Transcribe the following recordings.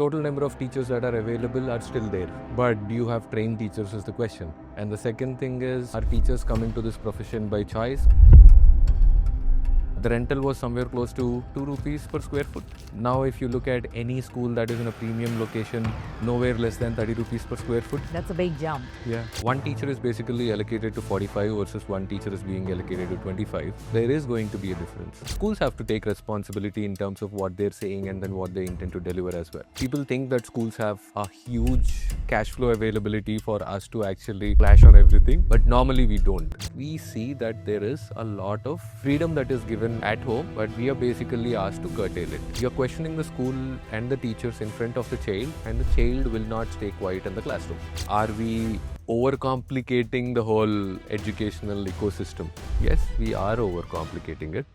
Total number of teachers that are available are still there. But do you have trained teachers is the question. And the second thing is, are teachers coming to this profession by choice? The rental was somewhere close to 2 rupees per square foot. Now if you look at any school that is in a premium location, nowhere less than 30 rupees per square foot. That's a big jump. Yeah. One teacher is basically allocated to 45 versus one teacher is being allocated to 25. There is going to be a difference. Schools have to take responsibility in terms of what they're saying and then what they intend to deliver as well. People think that schools have a huge cash flow availability for us to actually flash on everything, but normally we don't. We see that there is a lot of freedom that is given at home, but we are basically asked to curtail it. You're questioning the school and the teachers in front of the child, and the child will not stay quiet in the classroom. Are we overcomplicating the whole educational ecosystem? Yes, we are overcomplicating it.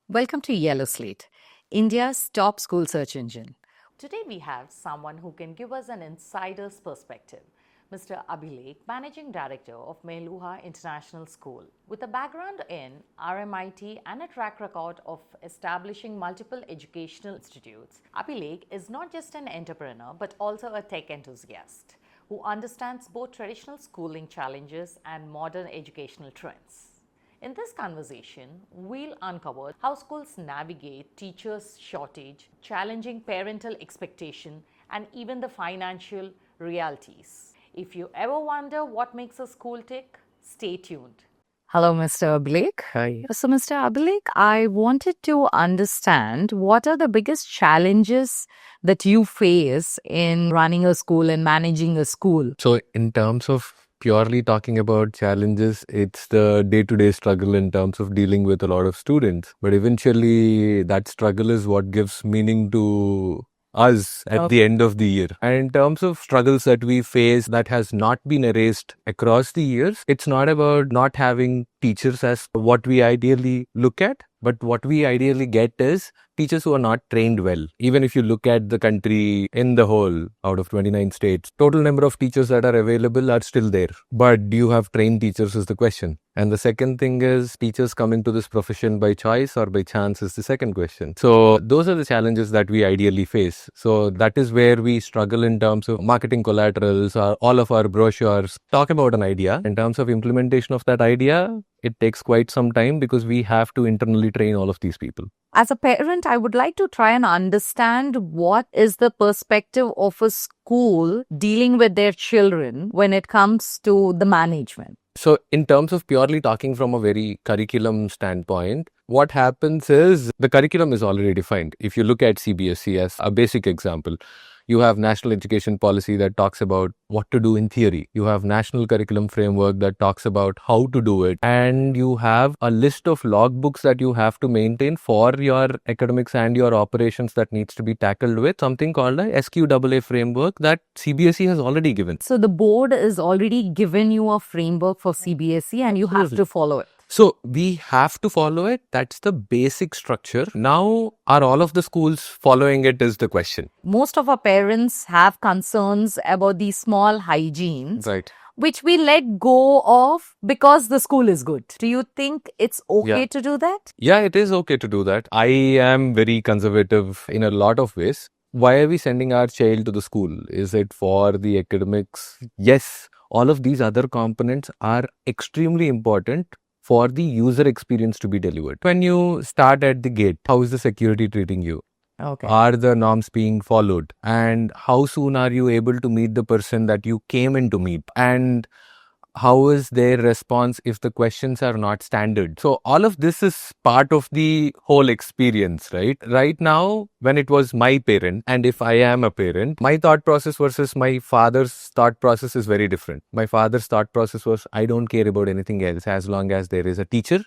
Welcome to Yellow Slate, India's top school search engine. Today we have someone who can give us an insider's perspective. Mr. Abhilekh, Managing Director of Meluha International School. With a background in RMIT and a track record of establishing multiple educational institutes, Abhilekh is not just an entrepreneur but also a tech enthusiast who understands both traditional schooling challenges and modern educational trends. In this conversation, we'll uncover how schools navigate teachers' shortage, challenging parental expectation, and even the financial realities. If you ever wonder what makes a school tick, stay tuned. Hello, Mr. Abhilekh. Hi. So, Mr. Abhilekh, I wanted to understand what are the biggest challenges that you face in running a school and managing a school? So in terms of purely talking about challenges, it's the day-to-day struggle in terms of dealing with a lot of students. But eventually that struggle is what gives meaning to us at the end of the year. And in terms of struggles that we face that has not been erased across the years, it's not about not having teachers as what we ideally look at, but what we ideally get is teachers who are not trained well. Even if you look at the country in the whole, out of 29 states, total number of teachers that are available are still there. But do you have trained teachers is the question. And the second thing is, teachers coming to this profession by choice or by chance is the second question. So those are the challenges that we ideally face. So that is where we struggle in terms of marketing collaterals, all of our brochures. Talk about an idea. In terms of implementation of that idea, it takes quite some time because we have to internally train all of these people. As a parent, I would like to try and understand what is the perspective of a school dealing with their children when it comes to the management. So in terms of purely talking from a very curriculum standpoint, what happens is the curriculum is already defined. If you look at CBSE as a basic example, you have national education policy that talks about what to do in theory. You have national curriculum framework that talks about how to do it. And you have a list of logbooks that you have to maintain for your academics and your operations that needs to be tackled with something called a SQAA framework that CBSE has already given. So the board is already given you a framework for CBSE and you have to follow it. So we have to follow it. That's the basic structure. Now, are all of the schools following it is the question. Most of our parents have concerns about these small hygienes, Right. which we let go of because the school is good. Do you think it's okay to do that? Yeah, it is okay to do that. I am very conservative in a lot of ways. Why are we sending our child to the school? Is it for the academics? Yes, all of these other components are extremely important for the user experience to be delivered. When you start at the gate, how is the security treating you? Okay. Are the norms being followed? And how soon are you able to meet the person that you came in to meet? And how is their response if the questions are not standard? So all of this is part of the whole experience, right? Right now, when it was my parent, and if I am a parent, my thought process versus my father's thought process is very different. My father's thought process was, I don't care about anything else as long as there is a teacher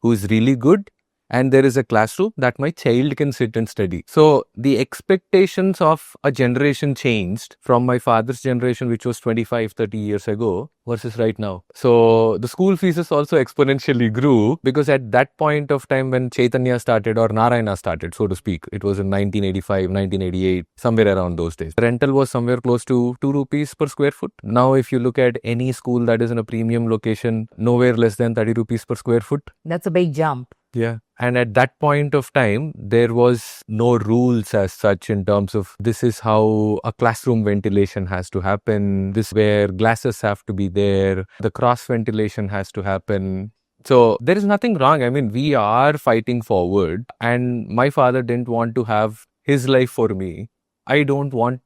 who is really good and there is a classroom that my child can sit and study. So the expectations of a generation changed from my father's generation, which was 25, 30 years ago, versus right now. So the school fees also exponentially grew because at that point of time when Chaitanya started or Narayana started, so to speak, it was in 1985, 1988, somewhere around those days. Rental was somewhere close to 2 rupees per square foot. Now, if you look at any school that is in a premium location, nowhere less than 30 rupees per square foot. That's a big jump. Yeah. And at that point of time, there was no rules as such in terms of this is how a classroom ventilation has to happen, this where glasses have to be there, the cross ventilation has to happen. So there is nothing wrong. I mean, we are fighting forward, and my father didn't want to have his life for me. I don't want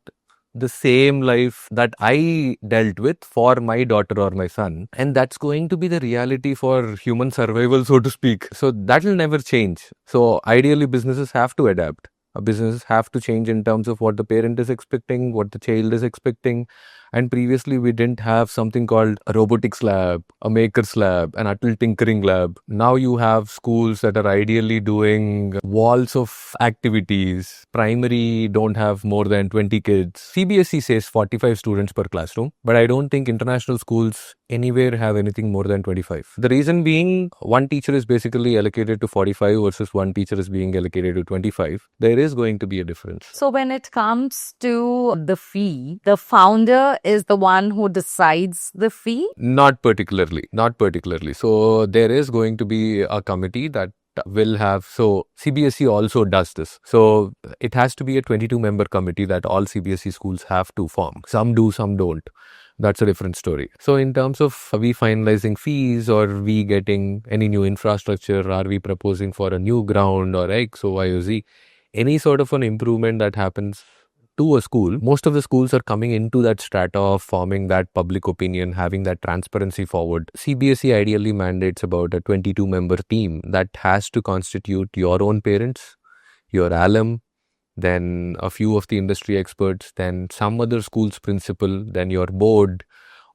the same life that I dealt with for my daughter or my son. And that's going to be the reality for human survival, so to speak. So that will never change. So ideally, businesses have to adapt. Businesses have to change in terms of what the parent is expecting, what the child is expecting. And previously, we didn't have something called a robotics lab, a maker's lab, an adult tinkering lab. Now you have schools that are ideally doing walls of activities. Primary don't have more than 20 kids. CBSE says 45 students per classroom, but I don't think international schools anywhere have anything more than 25. The reason being, one teacher is basically allocated to 45 versus one teacher is being allocated to 25. There is going to be a difference. So when it comes to the fee, the founder is the one who decides the fee? Not particularly. Not particularly. So there is going to be a committee that will have, so CBSE also does this. So it has to be a 22-member committee that all CBSE schools have to form. Some do, some don't. That's a different story. So in terms of are we finalizing fees, or we getting any new infrastructure, are we proposing for a new ground or X or Y or Z, any sort of an improvement that happens to a school, most of the schools are coming into that strata of forming that public opinion, having that transparency forward. CBSE ideally mandates about a 22-member team that has to constitute your own parents, your alum, then a few of the industry experts, then some other school's principal, then your board.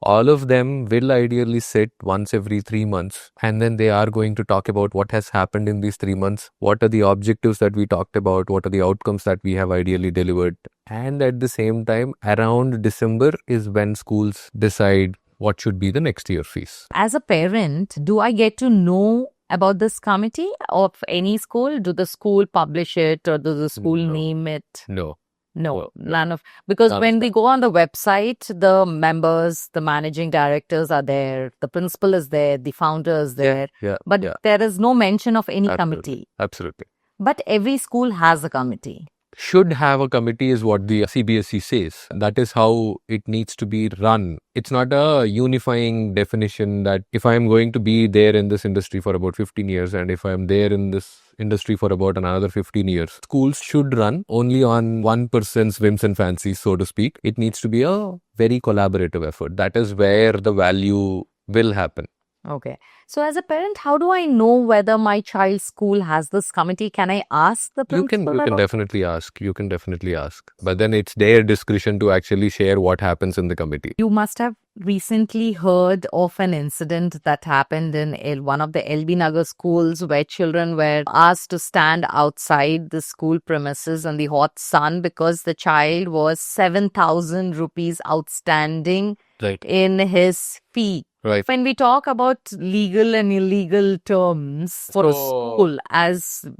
All of them will ideally sit once every 3 months, and then they are going to talk about what has happened in these 3 months, what are the objectives that we talked about, what are the outcomes that we have ideally delivered. And at the same time, around December is when schools decide what should be the next year fees. As a parent, do I get to know about this committee of any school? Do the school publish it, or does the school name it? No. No, none of, because None when of we go on the website, the members, the managing directors are there, the principal is there, the founder is there, but there is no mention of any committee. Absolutely. But every school has a committee. Should have a committee is what the CBSE says. That is how it needs to be run. It's not a unifying definition that if I am going to be there in this industry for about 15 years and if I am there in this industry for about another 15 years, schools should run only on one person's whims and fancies, so to speak. It needs to be a very collaborative effort. That is where the value will happen. Okay. So as a parent, how do I know whether my child's school has this committee? Can I ask the principal? You can definitely ask. You can definitely ask. But then it's their discretion to actually share what happens in the committee. You must have recently heard of an incident that happened in one of the LB Nagar schools where children were asked to stand outside the school premises in the hot sun because the child was 7,000 rupees outstanding in his fee. Right. When we talk about legal and illegal terms for a school,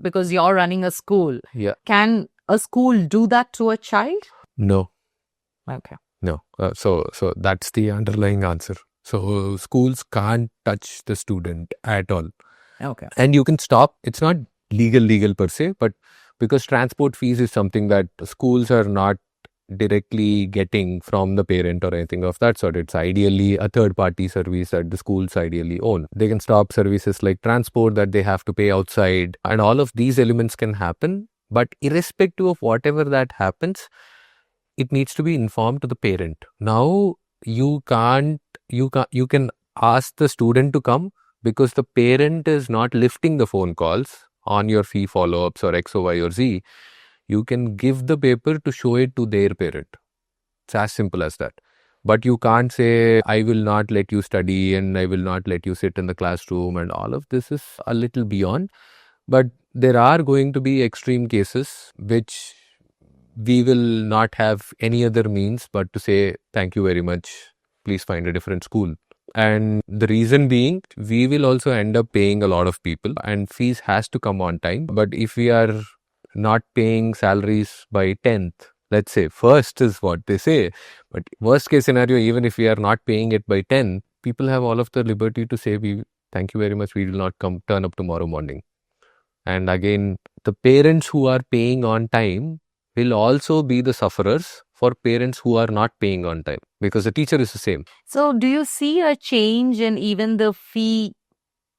because you're running a school, can a school do that to a child? No. Okay. No. So that's the underlying answer. So schools can't touch the student at all. Okay. And you can stop. It's not legal per se, but because transport fees is something that schools are not directly getting from the parent or anything of that sort. It's ideally a third-party service that the schools ideally own. They can stop services like transport that they have to pay outside, and all of these elements can happen. But irrespective of whatever that happens, it needs to be informed to the parent. Now you can ask the student to come because the parent is not lifting the phone calls on your fee follow-ups or X or Y or Z. You can give the paper to show it to their parent. It's as simple as that. But you can't say, I will not let you study and I will not let you sit in the classroom, and all of this is a little beyond. But there are going to be extreme cases which we will not have any other means but to say, thank you very much, please find a different school. And the reason being, we will also end up paying a lot of people and fees has to come on time. But if we are not paying salaries by 10th, let's say, first is what they say. But worst case scenario, even if we are not paying it by 10, people have all of the liberty to say, thank you very much, we will not turn up tomorrow morning. And again, the parents who are paying on time will also be the sufferers for parents who are not paying on time, because the teacher is the same. So do you see a change in even the fee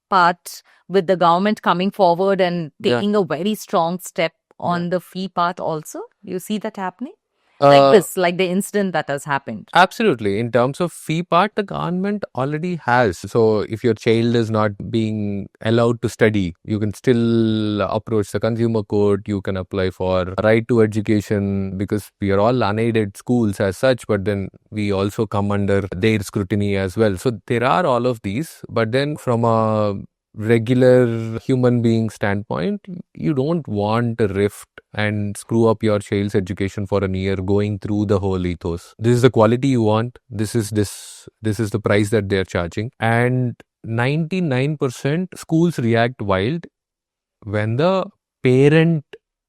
part with the government coming forward and taking a very strong step on the fee part also? Do you see that happening? Like the incident that has happened. Absolutely. In terms of fee part, the government already has. So if your child is not being allowed to study, you can still approach the consumer court. You can apply for right to education, because we are all unaided schools as such, but then we also come under their scrutiny as well. So there are all of these, but then from a regular human being standpoint, you don't want a rift and screw up your child's education for a year going through the whole ethos. This is the quality you want. This is the price that they're charging. And 99% schools react wild when the parent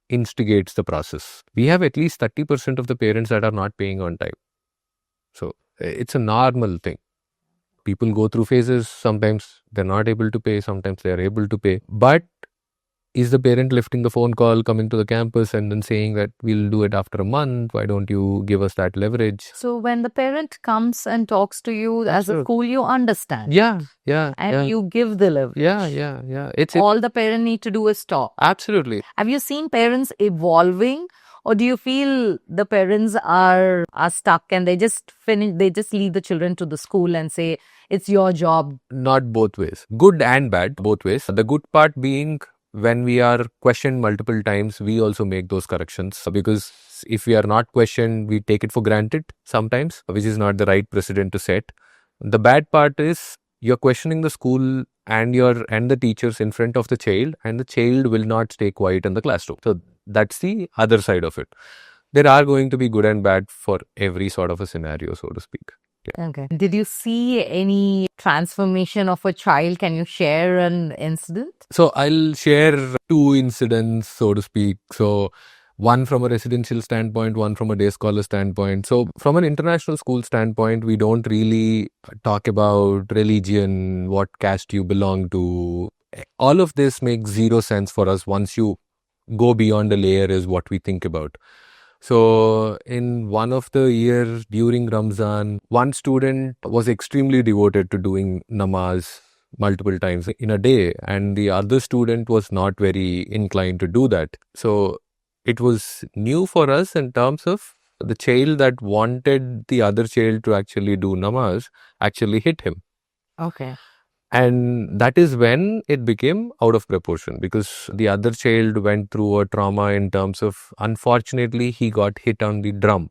instigates the process. We have at least 30% of the parents that are not paying on time. So it's a normal thing. People go through phases. Sometimes they're not able to pay. Sometimes they're able to pay. But is the parent lifting the phone call, coming to the campus and then saying that we'll do it after a month? Why don't you give us that leverage? So when the parent comes and talks to you as a school, you understand. Yeah. And you give the leverage. Yeah. It's all the parent need to do is talk. Absolutely. Have you seen parents evolving, or do you feel the parents are stuck and they just leave the children to the school and say it's your job? Not both ways. Good and bad, both ways. The good part being, when we are questioned multiple times, we also make those corrections, because if we are not questioned, we take it for granted sometimes, which is not the right precedent to set. The bad part is you're questioning the school and the teachers in front of the child, and the child will not stay quiet in the classroom. So that's the other side of it. There are going to be good and bad for every sort of a scenario, so to speak. Okay. Did you see any transformation of a child? Can you share an incident? So I'll share two incidents, so to speak. So one from a residential standpoint, one from a day scholar standpoint. So from an international school standpoint, we don't really talk about religion, what caste you belong to. All of this makes zero sense for us once you go beyond a layer is what we think about. So in one of the years during Ramzan, one student was extremely devoted to doing namaz multiple times in a day, and the other student was not very inclined to do that. So it was new for us in terms of the child that wanted the other child to actually do namaz actually hit him. Okay. And that is when it became out of proportion, because the other child went through a trauma in terms of, unfortunately, he got hit on the drum.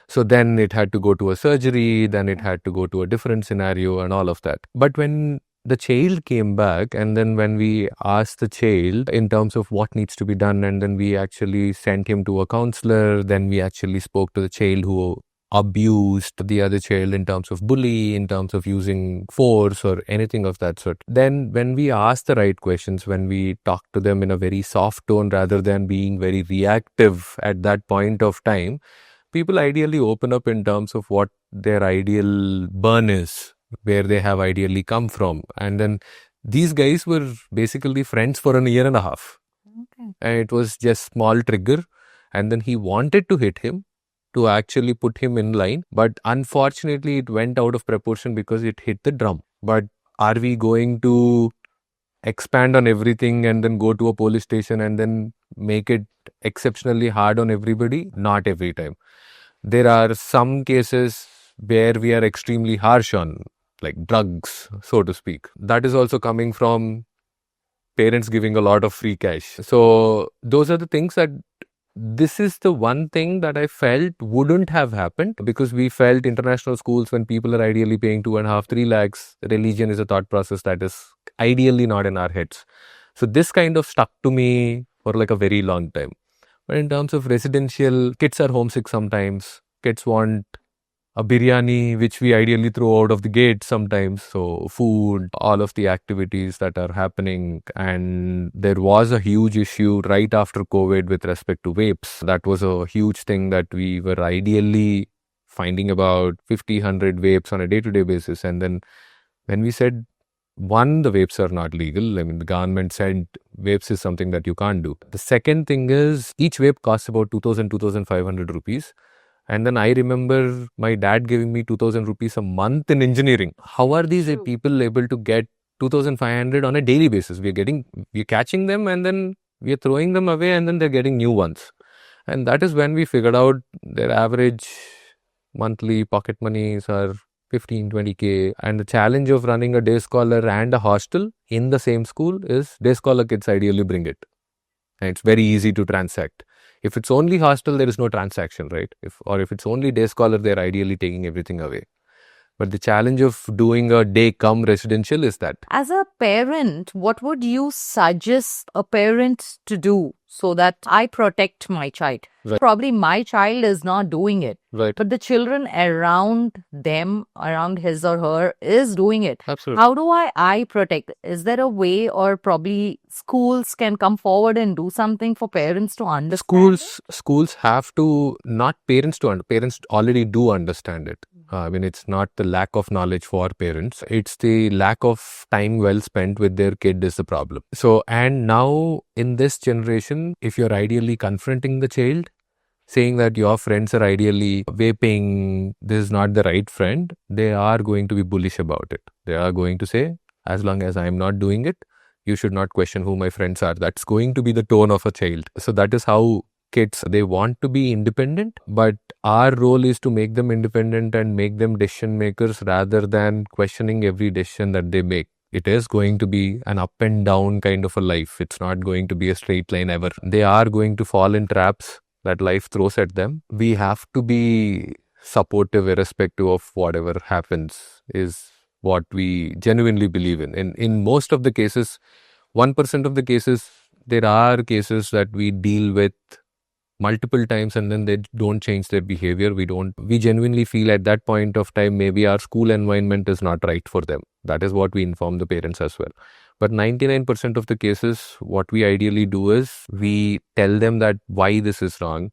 So then it had to go to a surgery, then it had to go to a different scenario and all of that. But when the child came back, and then when we asked the child in terms of what needs to be done, and then we actually sent him to a counselor, then we actually spoke to the child who abused the other child in terms of bully, in terms of using force or anything of that sort. Then when we ask the right questions, when we talk to them in a very soft tone rather than being very reactive at that point of time, people ideally open up in terms of what their ideal burn is, where they have ideally come from. And then these guys were basically friends for a year and a half. Okay. And it was just small trigger. And then he wanted to hit him, to actually put him in line. But unfortunately, it went out of proportion because it hit the drum. But are we going to expand on everything and then go to a police station and then make it exceptionally hard on everybody? Not every time. There are some cases where we are extremely harsh on, like drugs, so to speak. That is also coming from parents giving a lot of free cash. So those are the things that, this is the one thing that I felt wouldn't have happened, because we felt international schools, when people are ideally paying 2.5, 3 lakhs, religion is a thought process that is ideally not in our heads. So this kind of stuck to me for like a very long time. But in terms of residential, kids are homesick sometimes. Kids want a biryani, which we ideally throw out of the gate sometimes. So food, all of the activities that are happening. And there was a huge issue right after COVID with respect to vapes. That was a huge thing that we were ideally finding about 50, 100 vapes on a day-to-day basis. And then when we said, one, the vapes are not legal. I mean, the government said vapes is something that you can't do. The second thing is each vape costs about 2,500 rupees. And then I remember my dad giving me 2,000 rupees a month in engineering. How are these people able to get 2,500 on a daily basis? We're catching them and then we're throwing them away and then they're getting new ones. And that is when we figured out their average monthly pocket monies are 15, 20K. And the challenge of running a day scholar and a hostel in the same school is day scholar kids ideally bring it. And it's very easy to transact. If it's only hostel, there is no transaction, right? If it's only day scholar, they're ideally taking everything away. But the challenge of doing a day come residential is that. As a parent, what would you suggest a parent to do so that I protect my child? Right. Probably my child is not doing it, Right. but the children around them, around his or her, is doing it. Absolutely. How do I protect? Is there a way, or probably schools can come forward and do something for parents to understand? Schools have to, not parents to, parents already do understand it. I mean, it's not the lack of knowledge for parents. It's the lack of time well spent with their kid is the problem. So, and now in this generation, if you're ideally confronting the child, saying that your friends are ideally vaping, this is not the right friend, they are going to be bullish about it. They are going to say, as long as I'm not doing it, you should not question who my friends are. That's going to be the tone of a child. So that is how kids, they want to be independent, but our role is to make them independent and make them decision makers rather than questioning every decision that they make. It is going to be an up and down kind of a life. It's not going to be a straight line ever. They are going to fall in traps that life throws at them. We have to be supportive irrespective of whatever happens is what we genuinely believe in. In most of the cases, 1% of the cases, there are cases that we deal with multiple times and then they don't change their behavior. We genuinely feel at that point of time, maybe our school environment is not right for them. That is what we inform the parents as well. But 99% of the cases, what we ideally do is we tell them that why this is wrong,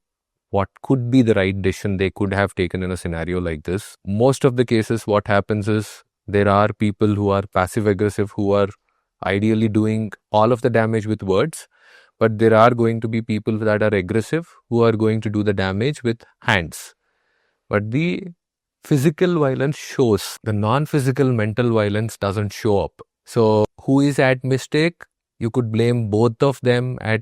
what could be the right decision they could have taken in a scenario like this. Most of the cases, what happens is there are people who are passive aggressive, who are ideally doing all of the damage with words. But there are going to be people that are aggressive who are going to do the damage with hands. But the physical violence shows. The non-physical mental violence doesn't show up. So who is at mistake? You could blame both of them at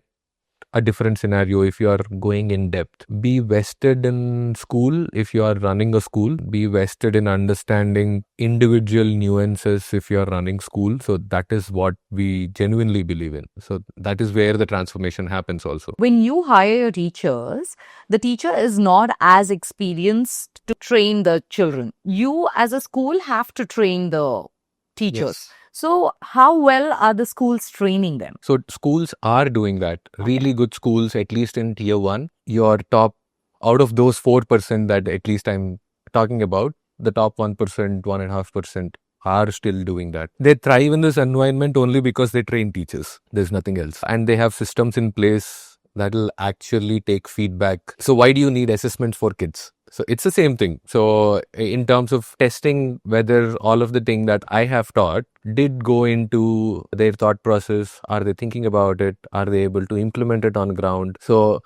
a different scenario if you are going in depth. Be vested in school if you are running a school. Be vested in understanding individual nuances if you are running school. So that is what we genuinely believe in. So that is where the transformation happens also. When you hire teachers, the teacher is not as experienced to train the children. You as a school have to train the teachers. Yes. So how well are the schools training them? So schools are doing that. Really good schools, at least in tier 1, your top, out of those 4% that at least I'm talking about, the top 1%, 1.5% are still doing that. They thrive in this environment only because they train teachers. There's nothing else. And they have systems in place that will actually take feedback. So why do you need assessments for kids? So it's the same thing. So in terms of testing whether all of the thing that I have taught did go into their thought process, are they thinking about it? Are they able to implement it on ground? So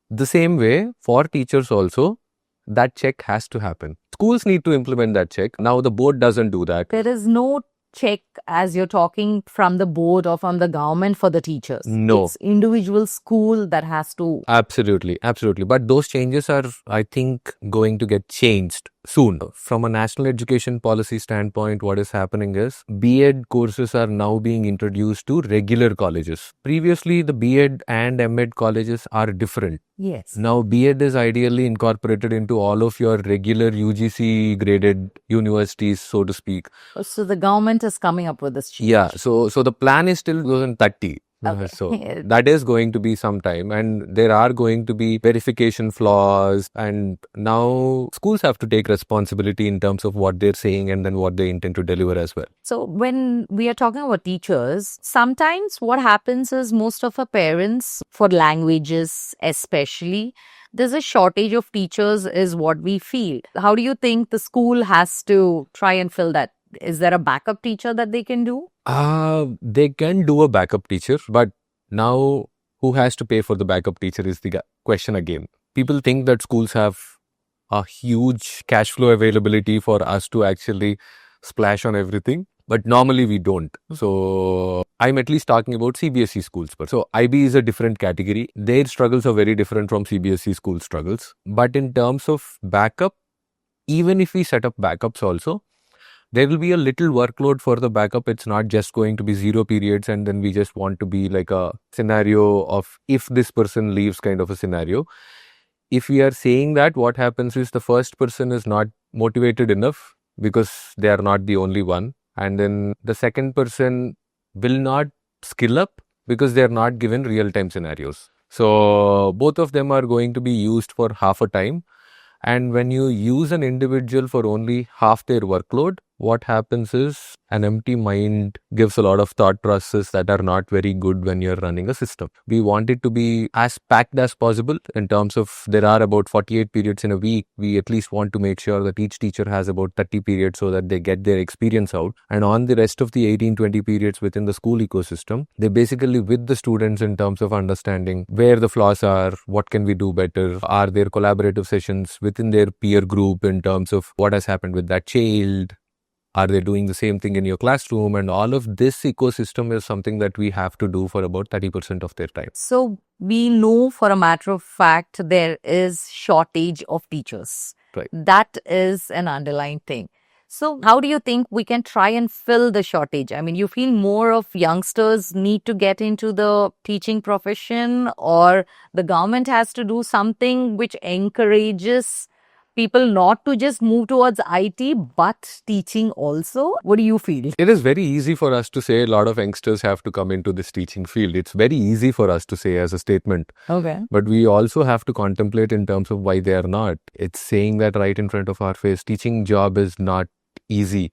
the same way for teachers also, that check has to happen. Schools need to implement that check. Now the board doesn't do that. There is no check as you're talking from the board or from the government for the teachers. No. It's individual school that has to. Absolutely. But those changes are, I think, going to get changed soon. From a national education policy standpoint, what is happening is B.Ed courses are now being introduced to regular colleges. Previously, the B.Ed and M.Ed colleges are different. Yes. Now, B.Ed is ideally incorporated into all of your regular UGC graded universities, so to speak. So the government is coming up with this change. Yeah. So the plan is till 2030. Okay. So that is going to be some time, and there are going to be verification flaws, and now schools have to take responsibility in terms of what they're saying and then what they intend to deliver as well. So when we are talking about teachers, sometimes what happens is most of our parents, for languages especially, there's a shortage of teachers is what we feel. How do you think the school has to try and fill that? Is there a backup teacher that they can do? They can do a backup teacher, but now who has to pay for the backup teacher is the question again. People think that schools have a huge cash flow availability for us to actually splash on everything, but normally we don't. So I'm at least talking about CBSE schools. So IB is a different category. Their struggles are very different from CBSE school struggles. But in terms of backup, even if we set up backups also, there will be a little workload for the backup. It's not just going to be 0 periods and then we just want to be like a scenario of if this person leaves kind of a scenario. If we are saying that, what happens is the first person is not motivated enough because they are not the only one. And then the second person will not skill up because they are not given real-time scenarios. So both of them are going to be used for half a time. And when you use an individual for only half their workload, what happens is an empty mind gives a lot of thought processes that are not very good when you're running a system. We want it to be as packed as possible in terms of there are about 48 periods in a week. We at least want to make sure that each teacher has about 30 periods so that they get their experience out. And on the rest of the 18-20 periods within the school ecosystem, they basically with the students in terms of understanding where the flaws are, what can we do better, are there collaborative sessions within their peer group in terms of what has happened with that child, are they doing the same thing in your classroom? And all of this ecosystem is something that we have to do for about 30% of their time. So we know for a matter of fact there is shortage of teachers. Right. That is an underlying thing. So how do you think we can try and fill the shortage? I mean, you feel more of youngsters need to get into the teaching profession, or the government has to do something which encourages people not to just move towards IT, but teaching also? What do you feel? It is very easy for us to say a lot of youngsters have to come into this teaching field. It's very easy for us to say as a statement. Okay. But we also have to contemplate in terms of why they are not. It's saying that right in front of our face. Teaching job is not easy.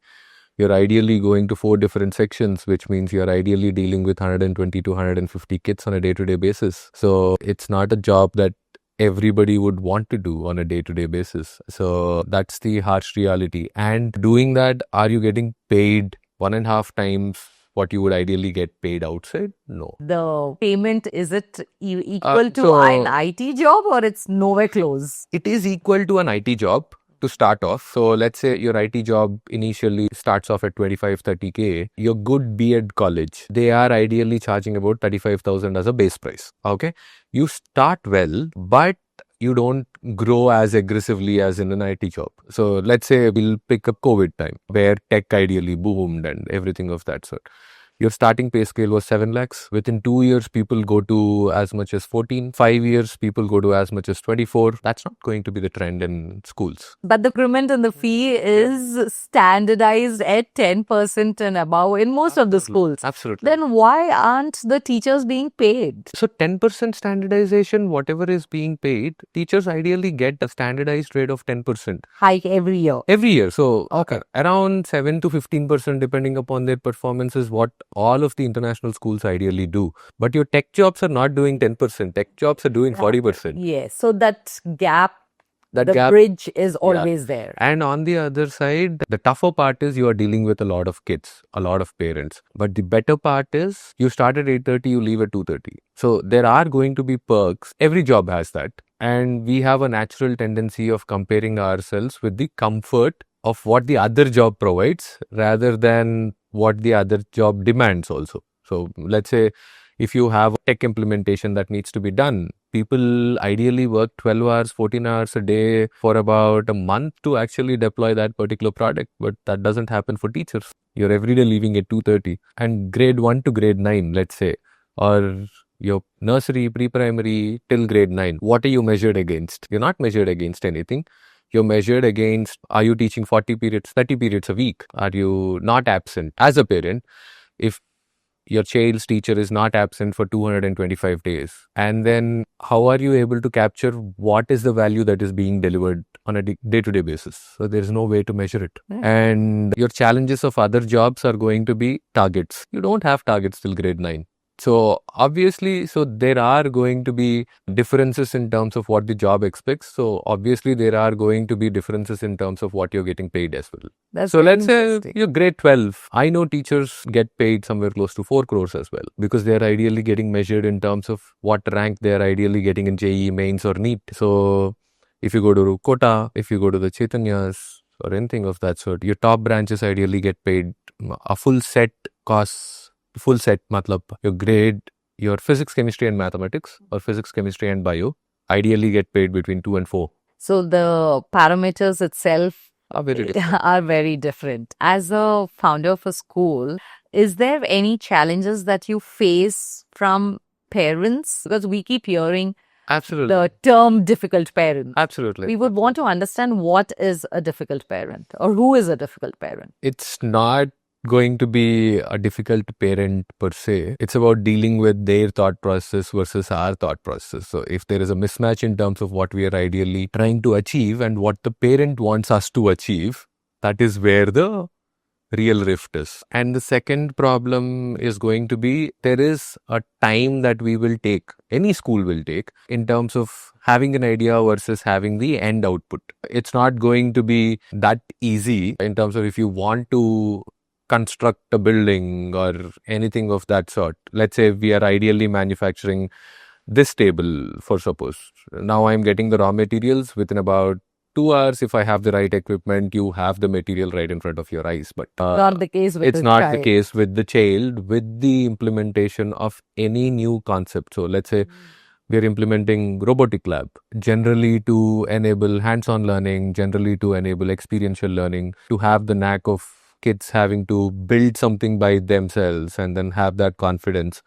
You're ideally going to 4 different sections, which means you're ideally dealing with 120 to 150 kids on a day-to-day basis. So it's not a job that everybody would want to do on a day-to-day basis. So that's the harsh reality. And doing that, are you getting paid 1.5 times what you would ideally get paid outside? No. The payment, is it equal to an IT job, or it's nowhere close? It is equal to an IT job to start off. So let's say your IT job initially starts off at 25-30K. Your good B.Ed college, they are ideally charging about 35,000 as a base price. Okay. You start well, but you don't grow as aggressively as in an IT job. So let's say we'll pick up COVID time where tech ideally boomed and everything of that sort. Your starting pay scale was 7 lakhs. Within 2 years, people go to as much as 14. 5 years, people go to as much as 24. That's not going to be the trend in schools. But the increment and the fee is standardized at 10% and above in most of the schools. Absolutely. Then why aren't the teachers being paid? So 10% standardization, whatever is being paid, teachers ideally get a standardized rate of 10%. Hike every year. Every year. So Okay. around 7 to 15% depending upon their performance is what all of the international schools ideally do. But your tech jobs are not doing 10%. Tech jobs are doing 40%. Yes. So that gap, That the gap, bridge is always there. And on the other side, the tougher part is you are dealing with a lot of kids, a lot of parents. But the better part is you start at 8:30, you leave at 2:30. So there are going to be perks. Every job has that. And we have a natural tendency of comparing ourselves with the comfort of what the other job provides rather than what the other job demands also. So let's say if you have tech implementation that needs to be done, people ideally work 12 hours, 14 hours a day for about a month to actually deploy that particular product. But that doesn't happen for teachers. You're every day leaving at 2:30 and grade 1 to grade 9, let's say, or your nursery, pre-primary till grade 9. What are you measured against? You're not measured against anything. You're measured against, are you teaching 40 periods, 30 periods a week? Are you not absent? As a parent, if your child's teacher is not absent for 225 days, and then how are you able to capture what is the value that is being delivered on a day-to-day basis? So there is no way to measure it. And your challenges of other jobs are going to be targets. You don't have targets till grade 9. So obviously, so there are going to be differences in terms of what the job expects. So obviously, there are going to be differences in terms of what you're getting paid as well. That's So very let's say interesting. you're grade 12. I know teachers get paid somewhere close to 4 crores as well, because they're ideally getting measured in terms of what rank they're ideally getting in JEE, mains or NEET. So if you go to Kota, if you go to the Chaitanyas or anything of that sort, your top branches ideally get paid a full set costs. Full set matlab your grade, your physics, chemistry and mathematics, or physics, chemistry and bio ideally get paid between 2 and 4. So the parameters itself Are very different. are very different. As a founder of a school, is there any challenges that you face from parents? Because we keep hearing Absolutely. the term difficult parent. Absolutely. We would want to understand what is a difficult parent or who is a difficult parent. It's not going to be a difficult parent per se. It's about dealing with their thought process versus our thought process. So if there is a mismatch in terms of what we are ideally trying to achieve and what the parent wants us to achieve, that is where the real rift is. And the second problem is going to be there is a time that we will take, any school will take, in terms of having an idea versus having the end output. It's not going to be that easy in terms of if you want to construct a building or anything of that sort. Let's say we are ideally manufacturing this table, for suppose. Now I'm getting the raw materials within about 2 hours. If I have the right equipment, you have the material right in front of your eyes. But Not the case with it's the not child. the case with the child, with the implementation of any new concept. So let's say we're implementing robotic lab, generally to enable hands-on learning, generally to enable experiential learning, to have the knack of kids having to build something by themselves and then have that confidence.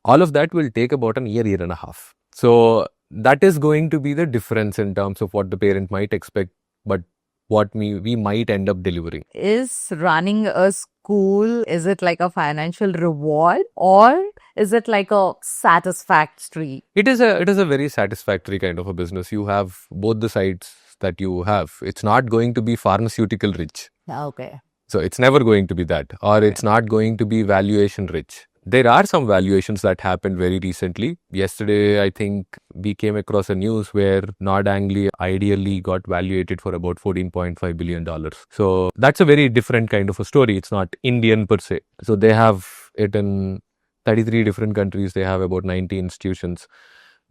All of that will take about an year and a half. So that is going to be the difference in terms of what the parent might expect, but what we might end up delivering. Is running a school, is it like a financial reward or is it like a satisfactory? It is a very satisfactory kind of a business. You have both the sides that you have. It's not going to be pharmaceutical rich. Okay. So it's never going to be that, or it's not going to be valuation rich. There are some valuations that happened very recently. Yesterday, I think we came across a news where Nord Anglia ideally got valuated for about $14.5 billion. So that's a very different kind of a story. It's not Indian per se. So they have it in 33 different countries. They have about 90 institutions,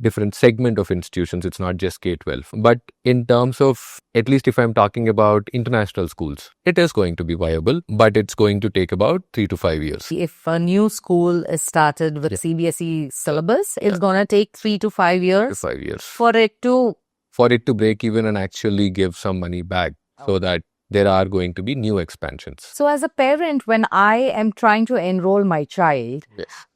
different segment of institutions. It's not just K-12. But in terms of, at least if I'm talking about international schools, it is going to be viable, but it's going to take about 3 to 5 years. If a new school is started with CBSE syllabus, it's going to take 3 to 5 years 5 years. for it to break even and actually give some money back so that there are going to be new expansions. So as a parent, when I am trying to enroll my child,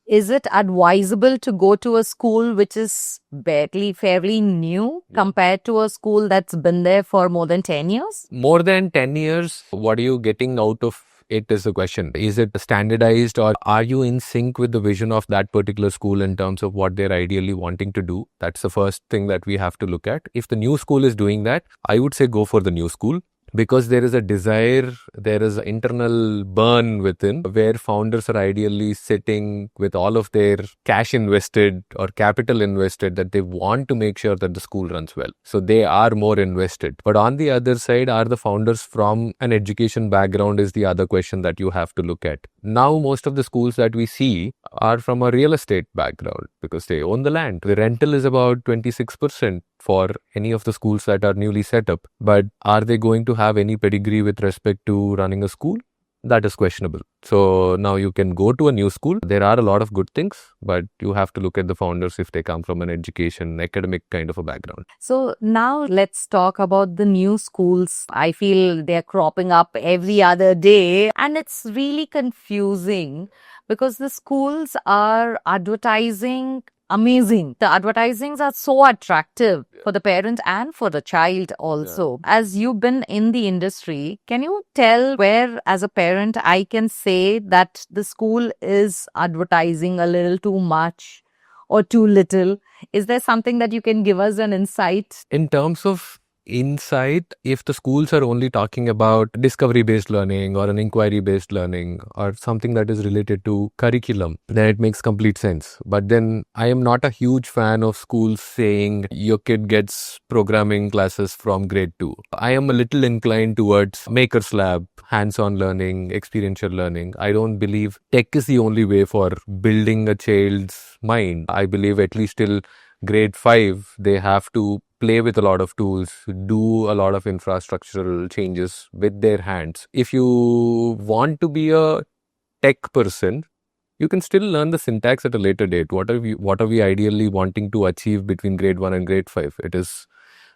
is it advisable to go to a school which is fairly new compared to a school that's been there for more than 10 years? More than 10 years, what are you getting out of it is the question. Is it standardized, or are you in sync with the vision of that particular school in terms of what they're ideally wanting to do? That's the first thing that we have to look at. If the new school is doing that, I would say go for the new school. Because there is a desire, there is an internal burn within where founders are ideally sitting with all of their cash invested or capital invested, that they want to make sure that the school runs well. So they are more invested. But on the other side, are the founders from an education background is the other question that you have to look at. Now, most of the schools that we see are from a real estate background because they own the land. The rental is about 26% for any of the schools that are newly set up. But are they going to have any pedigree with respect to running a school? That is questionable. So now you can go to a new school. There are a lot of good things, but you have to look at the founders if they come from an education, academic kind of a background. So now let's talk about the new schools. I feel they're cropping up every other day and it's really confusing because the schools are advertising amazing. The advertisings are so attractive for the parent and for the child also. As you've been in the industry, can you tell where as a parent I can say that the school is advertising a little too much or too little? Is there something that you can give us an insight? In terms of insight if the schools are only talking about discovery-based learning or an inquiry-based learning or something that is related to curriculum, then it makes complete sense. But then I am not a huge fan of schools saying your kid gets programming classes from grade 2. I am a little inclined towards Maker's Lab, hands-on learning, experiential learning. I don't believe tech is the only way for building a child's mind. I believe at least till grade 5, they have to play with a lot of tools, do a lot of infrastructural changes with their hands. If you want to be a tech person, you can still learn the syntax at a later date. What are we ideally wanting to achieve between grade 1 and grade 5? It is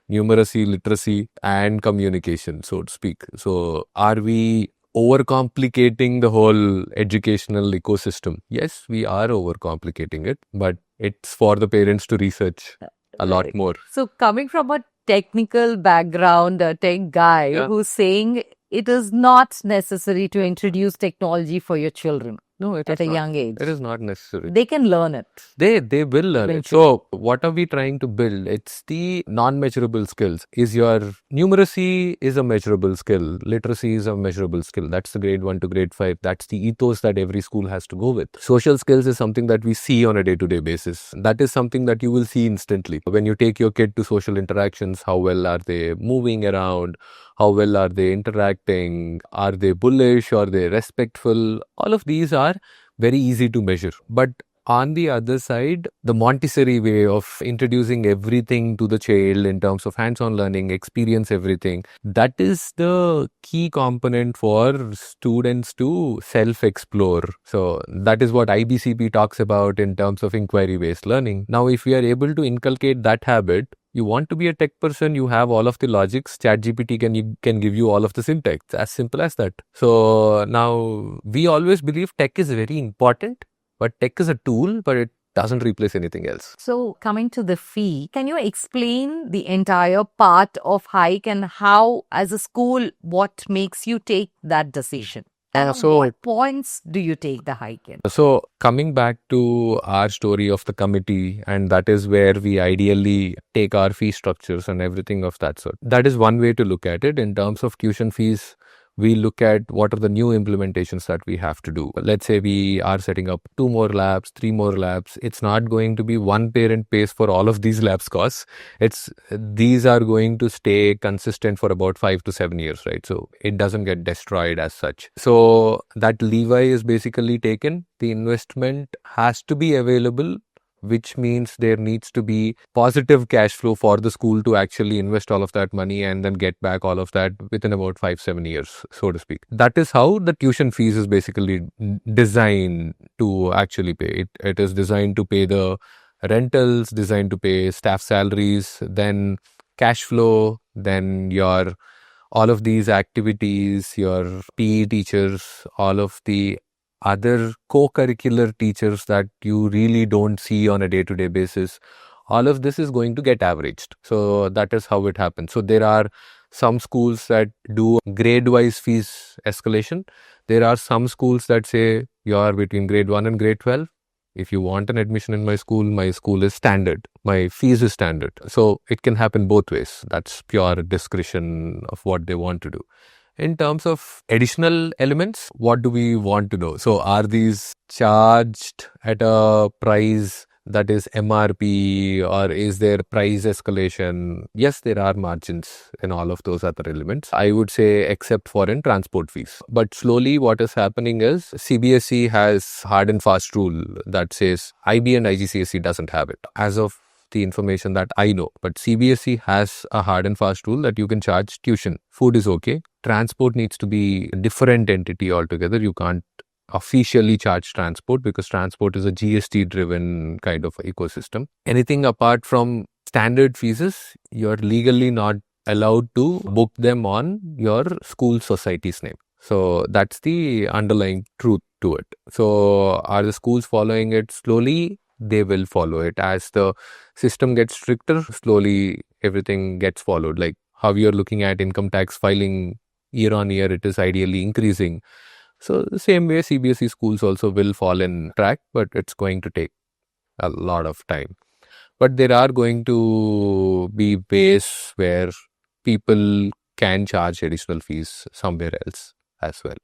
numeracy, literacy, and communication, so to speak. So are we overcomplicating the whole educational ecosystem? Yes, we are overcomplicating it, but it's for the parents to research a lot more. So coming from a technical background, a tech guy who's saying it is not necessary to introduce technology for your children. No, it at is a not. young age. It is not necessary. They can learn it. They will learn it. Eventually. So what are we trying to build? It's the non-measurable skills. Is your numeracy is a measurable skill. Literacy is a measurable skill. That's the grade 1 to grade 5. That's the ethos that every school has to go with. Social skills is something that we see on a day-to-day basis. That is something that you will see instantly. When you take your kid to social interactions, how well are they moving around? How well are they interacting? Are they bullish? Are they respectful? All of these are very easy to measure. But on the other side, the Montessori way of introducing everything to the child in terms of hands-on learning, experience everything, that is the key component for students to self-explore. So that is what IBCP talks about in terms of inquiry-based learning. Now, if we are able to inculcate that habit, you want to be a tech person, you have all of the logics, ChatGPT can give you all of the syntax. As simple as that. So now we always believe tech is very important, but tech is a tool, but it doesn't replace anything else. So coming to the fee, can you explain the entire part of hike and how, as a school, what makes you take that decision? And what points do you take the hike in? So coming back to our story of the committee, and that is where we ideally take our fee structures and everything of that sort. That is one way to look at it. In terms of tuition fees, we look at what are the new implementations that we have to do. Let's say we are setting up 2 more labs, 3 more labs. It's not going to be one parent pays for all of these labs costs. These are going to stay consistent for about 5 to 7 years, right? So it doesn't get destroyed as such. So that leeway is basically taken. The investment has to be available, which means there needs to be positive cash flow for the school to actually invest all of that money and then get back all of that within about 5-7 years, so to speak. That is how the tuition fees is basically designed to actually pay. It is designed to pay the rentals, designed to pay staff salaries, then cash flow, then your all of these activities, your PE teachers, all of the other co-curricular teachers that you really don't see on a day-to-day basis, all of this is going to get averaged. So that is how it happens. So there are some schools that do grade-wise fees escalation. There are some schools that say you are between grade 1 and grade 12. If you want an admission in my school is standard. My fees is standard. So it can happen both ways. That's pure discretion of what they want to do. In terms of additional elements, what do we want to know? So are these charged at a price that is MRP, or is there price escalation? Yes, there are margins in all of those other elements. I would say except for in transport fees. But slowly what is happening is CBSE has hard and fast rule that says IB and IGCSE doesn't have it. As of the information that I know, but CBSE has a hard and fast rule that you can charge tuition. Food is okay. Transport needs to be a different entity altogether. You can't officially charge transport because transport is a GST driven kind of ecosystem. Anything apart from standard fees, you're legally not allowed to book them on your school society's name. So that's the underlying truth to it. So are the schools following it slowly? They will follow it. As the system gets stricter, slowly everything gets followed. Like how you're looking at income tax filing year on year, it is ideally increasing. So the same way CBSE schools also will fall in track, but it's going to take a lot of time. But there are going to be ways where people can charge additional fees somewhere else as well.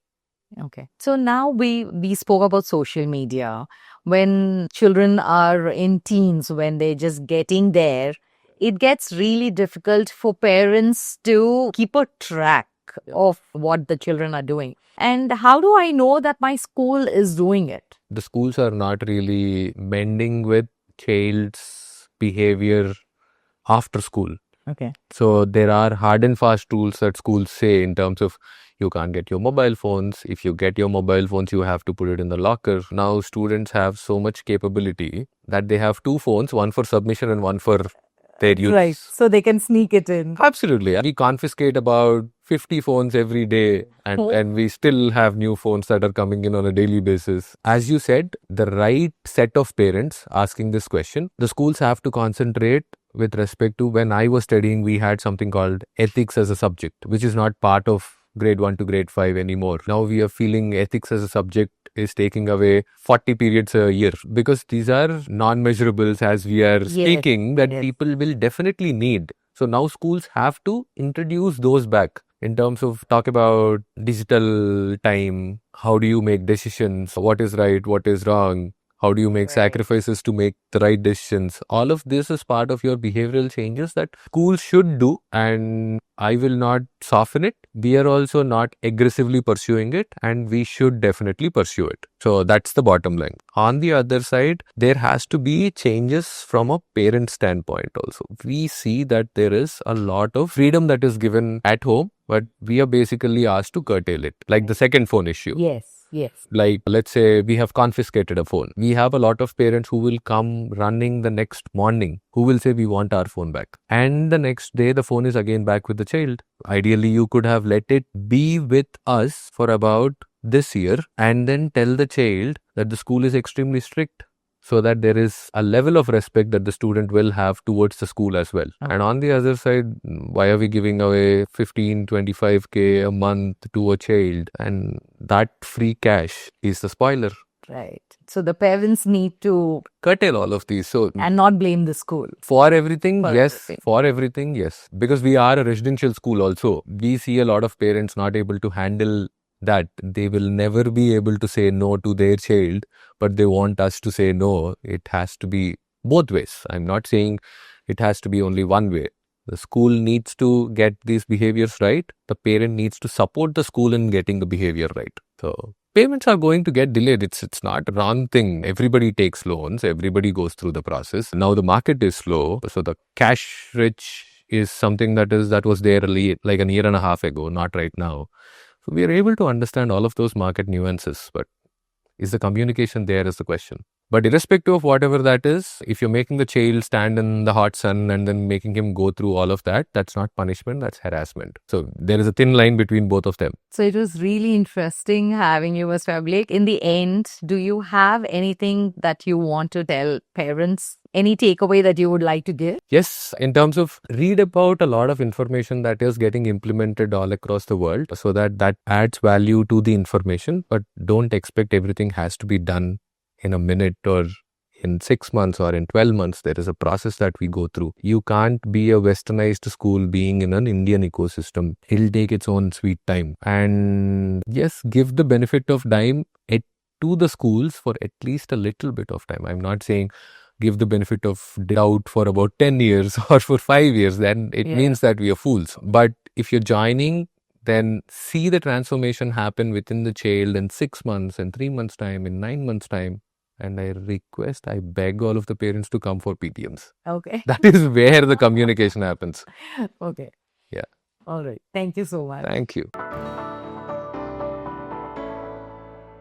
Okay. So now we spoke about social media. When children are in teens, when they're just getting there, it gets really difficult for parents to keep a track of what the children are doing. And how do I know that my school is doing it? The schools are not really mending with child's behavior after school. Okay. So there are hard and fast rules that schools say in terms of you can't get your mobile phones. If you get your mobile phones, you have to put it in the locker. Now students have so much capability that they have two phones, one for submission and one for their use. Right. So they can sneak it in. Absolutely. We confiscate about 50 phones every day and we still have new phones that are coming in on a daily basis. As you said, the right set of parents asking this question, the schools have to concentrate with respect to when I was studying, we had something called ethics as a subject, which is not part of grade 1 to grade 5 anymore. Now we are feeling ethics as a subject is taking away 40 periods a year because these are non-measurables as we are speaking that people will definitely need. So now schools have to introduce those back in terms of talk about digital time. How do you make decisions? What is right? What is wrong? How do you make sacrifices to make the right decisions? All of this is part of your behavioral changes that schools should do, and I will not soften it. We are also not aggressively pursuing it, and we should definitely pursue it. So that's the bottom line. On the other side, there has to be changes from a parent standpoint also. We see that there is a lot of freedom that is given at home, but we are basically asked to curtail it, like the second phone issue. Yes. Like, let's say we have confiscated a phone. We have a lot of parents who will come running the next morning, who will say, we want our phone back. And the next day, the phone is again back with the child. Ideally, you could have let it be with us for about this year and then tell the child that the school is extremely strict, so that there is a level of respect that the student will have towards the school as well. And on the other side, why are we giving away 15, 25K a month to a child? And that free cash is the spoiler. Right. So the parents need to curtail all of these. So and not blame the school. For everything, yes. Because we are a residential school also. We see a lot of parents not able to handle that. They will never be able to say no to their child, but they want us to say no. It has to be both ways. I'm not saying it has to be only one way. The school needs to get these behaviors right. The parent needs to support the school in getting the behavior right. So payments are going to get delayed. It's not a wrong thing. Everybody takes loans. Everybody goes through the process. Now the market is slow. So the cash rich is something that was there like a year and a half ago, not right now. So we are able to understand all of those market nuances, but is the communication there is the question. But irrespective of whatever that is, if you're making the child stand in the hot sun and then making him go through all of that, that's not punishment, that's harassment. So there is a thin line between both of them. So it was really interesting having you, Mr. Abhilekh. In the end, do you have anything that you want to tell parents? Any takeaway that you would like to give? Yes, in terms of read about a lot of information that is getting implemented all across the world so that adds value to the information, but don't expect everything has to be done in a minute or in 6 months or in 12 months. There is a process that we go through. You can't be a westernized school being in an Indian ecosystem. It'll take its own sweet time. And yes, give the benefit of time to the schools for at least a little bit of time. I'm not saying give the benefit of doubt for about 10 years or for 5 years. Then it means that we are fools. But if you're joining, then see the transformation happen within the child in 6 months, in 3 months' time, in 9 months' time. And I beg all of the parents to come for PTMs. Okay. That is where the communication happens. Okay. Yeah. All right. Thank you so much. Thank you.